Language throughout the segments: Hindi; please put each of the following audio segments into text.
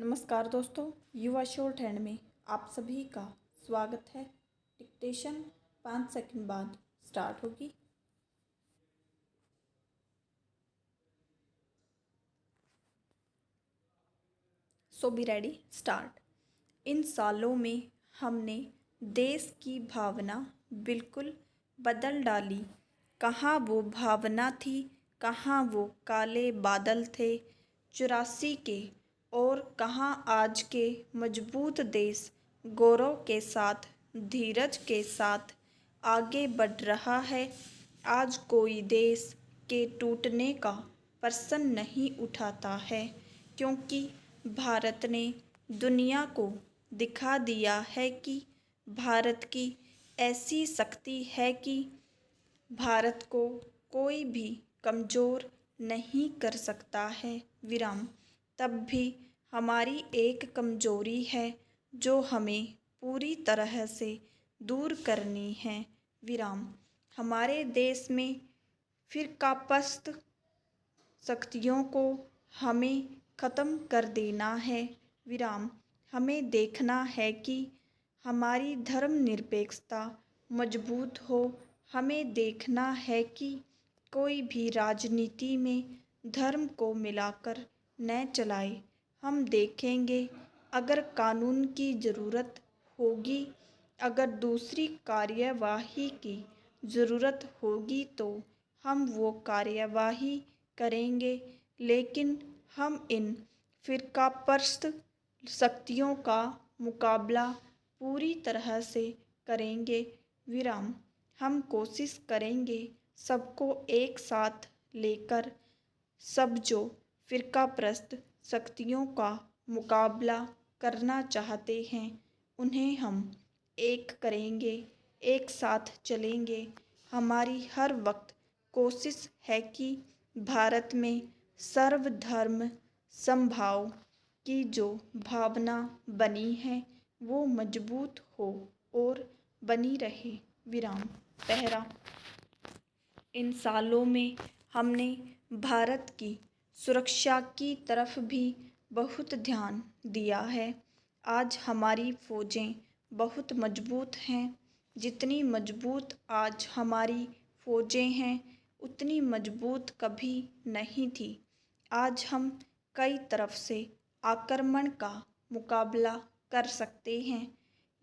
नमस्कार दोस्तों, युवा शॉर्ट हैंड में आप सभी का स्वागत है। डिक्टेशन 5 सेकंड बाद स्टार्ट होगी। सो बी रेडी, स्टार्ट। इन सालों में हमने देश की भावना बिल्कुल बदल डाली। कहाँ वो भावना थी, कहाँ वो काले बादल थे 84 के, और कहाँ आज के मजबूत देश गौरव के साथ, धीरज के साथ आगे बढ़ रहा है। आज कोई देश के टूटने का प्रश्न नहीं उठाता है, क्योंकि भारत ने दुनिया को दिखा दिया है कि भारत की ऐसी शक्ति है कि भारत को कोई भी कमज़ोर नहीं कर सकता है। विराम। तब भी हमारी एक कमज़ोरी है जो हमें पूरी तरह से दूर करनी है। विराम। हमारे देश में फ़िरकापरस्त शक्तियों को हमें ख़त्म कर देना है। विराम। हमें देखना है कि हमारी धर्मनिरपेक्षता मजबूत हो। हमें देखना है कि कोई भी राजनीति में धर्म को मिलाकर न चलाए। हम देखेंगे, अगर कानून की ज़रूरत होगी, अगर दूसरी कार्यवाही की ज़रूरत होगी तो हम वो कार्यवाही करेंगे, लेकिन हम इन फ़िरकापरस्त शक्तियों का मुकाबला पूरी तरह से करेंगे। विराम। हम कोशिश करेंगे सबको एक साथ लेकर, सब जो फ़िरकापरस्त शक्तियों का मुकाबला करना चाहते हैं उन्हें हम एक करेंगे, एक साथ चलेंगे। हमारी हर वक्त कोशिश है कि भारत में सर्वधर्म समभाव की जो भावना बनी है वो मजबूत हो और बनी रहे। विराम। पहरा। इन सालों में हमने भारत की सुरक्षा की तरफ भी बहुत ध्यान दिया है। आज हमारी फ़ौजें बहुत मजबूत हैं। जितनी मजबूत आज हमारी फ़ौजें हैं, उतनी मजबूत कभी नहीं थी। आज हम कई तरफ से आक्रमण का मुकाबला कर सकते हैं।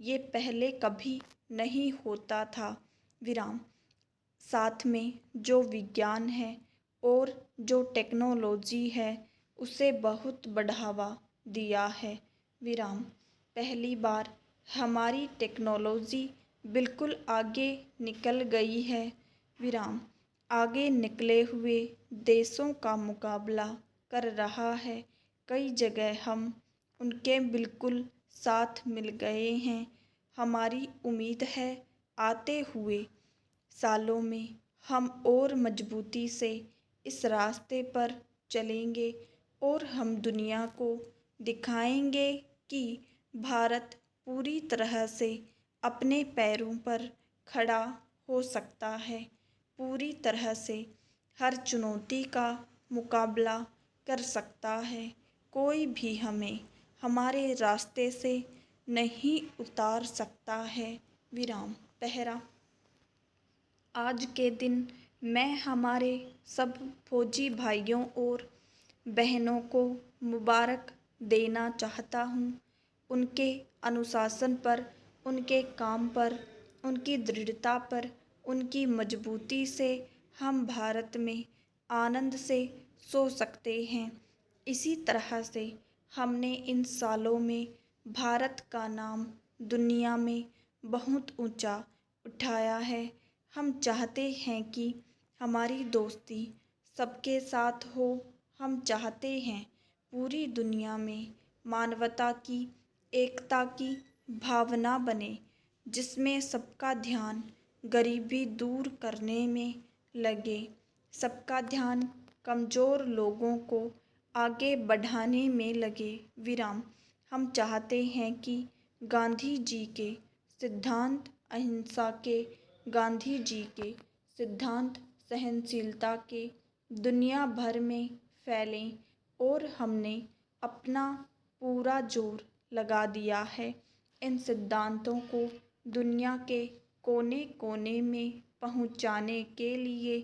ये पहले कभी नहीं होता था। विराम। साथ में जो विज्ञान है और जो टेक्नोलॉजी है उसे बहुत बढ़ावा दिया है। विराम। पहली बार हमारी टेक्नोलॉजी बिल्कुल आगे निकल गई है। विराम। आगे निकले हुए देशों का मुकाबला कर रहा है। कई जगह हम उनके बिल्कुल साथ मिल गए हैं। हमारी उम्मीद है आते हुए सालों में हम और मजबूती से इस रास्ते पर चलेंगे और हम दुनिया को दिखाएंगे कि भारत पूरी तरह से अपने पैरों पर खड़ा हो सकता है, पूरी तरह से हर चुनौती का मुकाबला कर सकता है। कोई भी हमें हमारे रास्ते से नहीं उतार सकता है। विराम। पहरा। आज के दिन मैं हमारे सब फौजी भाइयों और बहनों को मुबारक देना चाहता हूँ। उनके अनुशासन पर, उनके काम पर, उनकी दृढ़ता पर, उनकी मजबूती से हम भारत में आनंद से सो सकते हैं। इसी तरह से हमने इन सालों में भारत का नाम दुनिया में बहुत ऊंचा उठाया है। हम चाहते हैं कि हमारी दोस्ती सबके साथ हो। हम चाहते हैं पूरी दुनिया में मानवता की, एकता की भावना बने, जिसमें सबका ध्यान गरीबी दूर करने में लगे, सबका ध्यान कमज़ोर लोगों को आगे बढ़ाने में लगे। विराम। हम चाहते हैं कि गांधी जी के सिद्धांत अहिंसा के, गांधी जी के सिद्धांत सहनशीलता के दुनिया भर में फैलें, और हमने अपना पूरा जोर लगा दिया है। इन सिद्धांतों को दुनिया के कोने कोने में पहुंचाने के लिए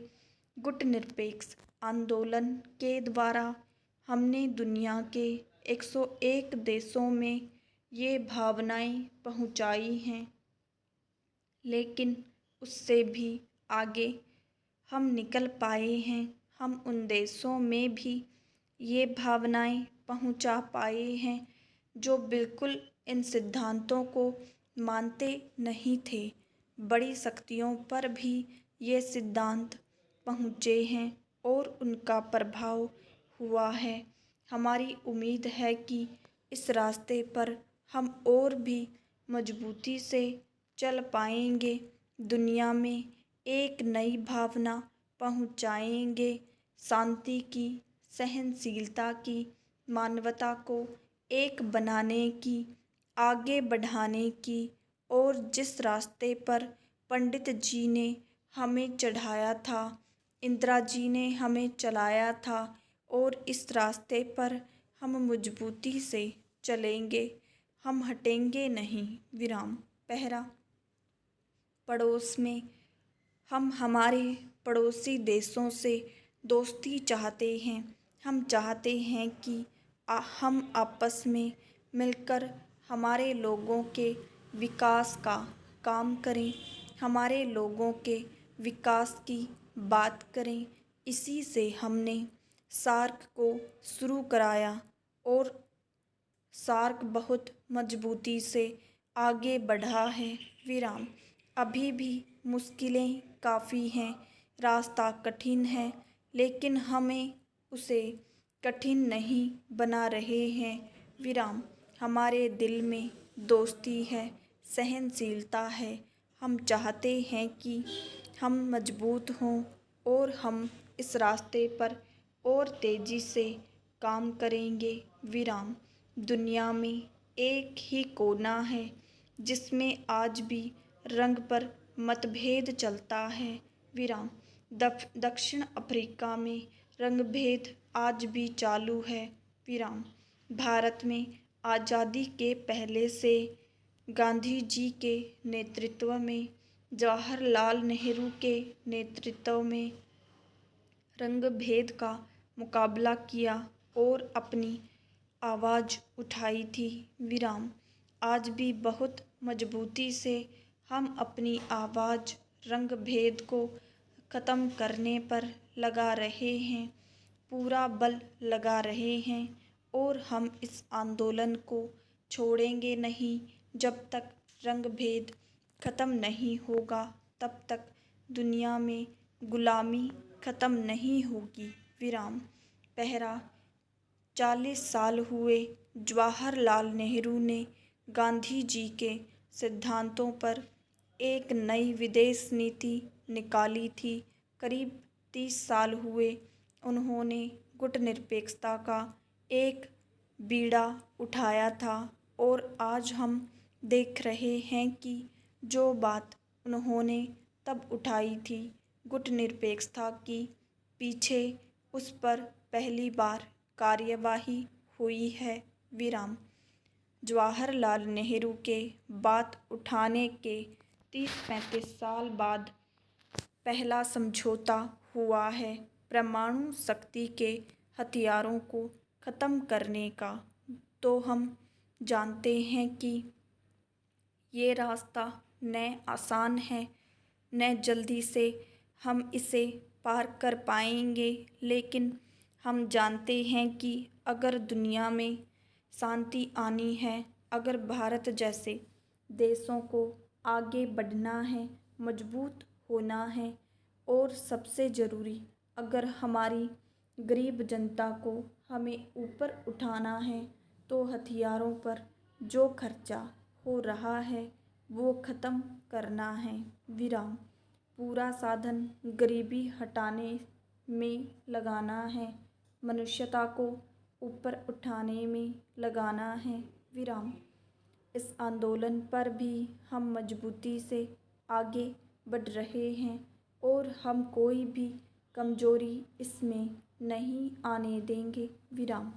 गुटनिरपेक्ष आंदोलन के द्वारा हमने दुनिया के 101 देशों में ये भावनाएं पहुंचाई हैं। लेकिन उससे भी आगे हम निकल पाए हैं। हम उन देशों में भी ये भावनाएं पहुंचा पाए हैं जो बिल्कुल इन सिद्धांतों को मानते नहीं थे। बड़ी शक्तियों पर भी ये सिद्धांत पहुँचे हैं और उनका प्रभाव हुआ है। हमारी उम्मीद है कि इस रास्ते पर हम और भी मजबूती से चल पाएंगे, दुनिया में एक नई भावना पहुंचाएंगे, शांति की, सहनशीलता की, मानवता को एक बनाने की, आगे बढ़ाने की। और जिस रास्ते पर पंडित जी ने हमें चढ़ाया था, इंदिरा जी ने हमें चलाया था, और इस रास्ते पर हम मजबूती से चलेंगे, हम हटेंगे नहीं। विराम। पहला, पड़ोस में हम हमारे पड़ोसी देशों से दोस्ती चाहते हैं। हम चाहते हैं कि हम आपस में मिलकर हमारे लोगों के विकास का काम करें, हमारे लोगों के विकास की बात करें। इसी से हमने सार्क को शुरू कराया और सार्क बहुत मजबूती से आगे बढ़ा है। विराम। अभी भी मुश्किलें काफ़ी हैं, रास्ता कठिन है, लेकिन हमें उसे कठिन नहीं बना रहे हैं। विराम। हमारे दिल में दोस्ती है, सहनशीलता है। हम चाहते हैं कि हम मजबूत हों और हम इस रास्ते पर और तेज़ी से काम करेंगे। विराम। दुनिया में एक ही कोना है जिसमें आज भी रंग पर मतभेद चलता है। विराम। दक्षिण अफ्रीका में रंगभेद आज भी चालू है। विराम। भारत में आज़ादी के पहले से गांधी जी के नेतृत्व में, जवाहरलाल नेहरू के नेतृत्व में रंगभेद का मुकाबला किया और अपनी आवाज़ उठाई थी। विराम। आज भी बहुत मजबूती से हम अपनी आवाज़ रंगभेद को ख़त्म करने पर लगा रहे हैं, पूरा बल लगा रहे हैं, और हम इस आंदोलन को छोड़ेंगे नहीं। जब तक रंगभेद ख़त्म नहीं होगा, तब तक दुनिया में गुलामी ख़त्म नहीं होगी। विराम। पहला, 40 साल हुए जवाहरलाल नेहरू ने गांधी जी के सिद्धांतों पर एक नई विदेश नीति निकाली थी। करीब 30 साल हुए उन्होंने गुटनिरपेक्षता का एक बीड़ा उठाया था, और आज हम देख रहे हैं कि जो बात उन्होंने तब उठाई थी गुटनिरपेक्षता की, पीछे उस पर पहली बार कार्यवाही हुई है। विराम। जवाहरलाल नेहरू के बात उठाने के 30-35 साल बाद पहला समझौता हुआ है परमाणु शक्ति के हथियारों को ख़त्म करने का। तो हम जानते हैं कि ये रास्ता न आसान है, न जल्दी से हम इसे पार कर पाएंगे, लेकिन हम जानते हैं कि अगर दुनिया में शांति आनी है, अगर भारत जैसे देशों को आगे बढ़ना है, मजबूत होना है, और सबसे ज़रूरी अगर हमारी गरीब जनता को हमें ऊपर उठाना है, तो हथियारों पर जो खर्चा हो रहा है वो ख़त्म करना है। विराम। पूरा साधन गरीबी हटाने में लगाना है, मनुष्यता को ऊपर उठाने में लगाना है। विराम। इस आंदोलन पर भी हम मजबूती से आगे बढ़ रहे हैं, और हम कोई भी कमजोरी इसमें नहीं आने देंगे। विराम।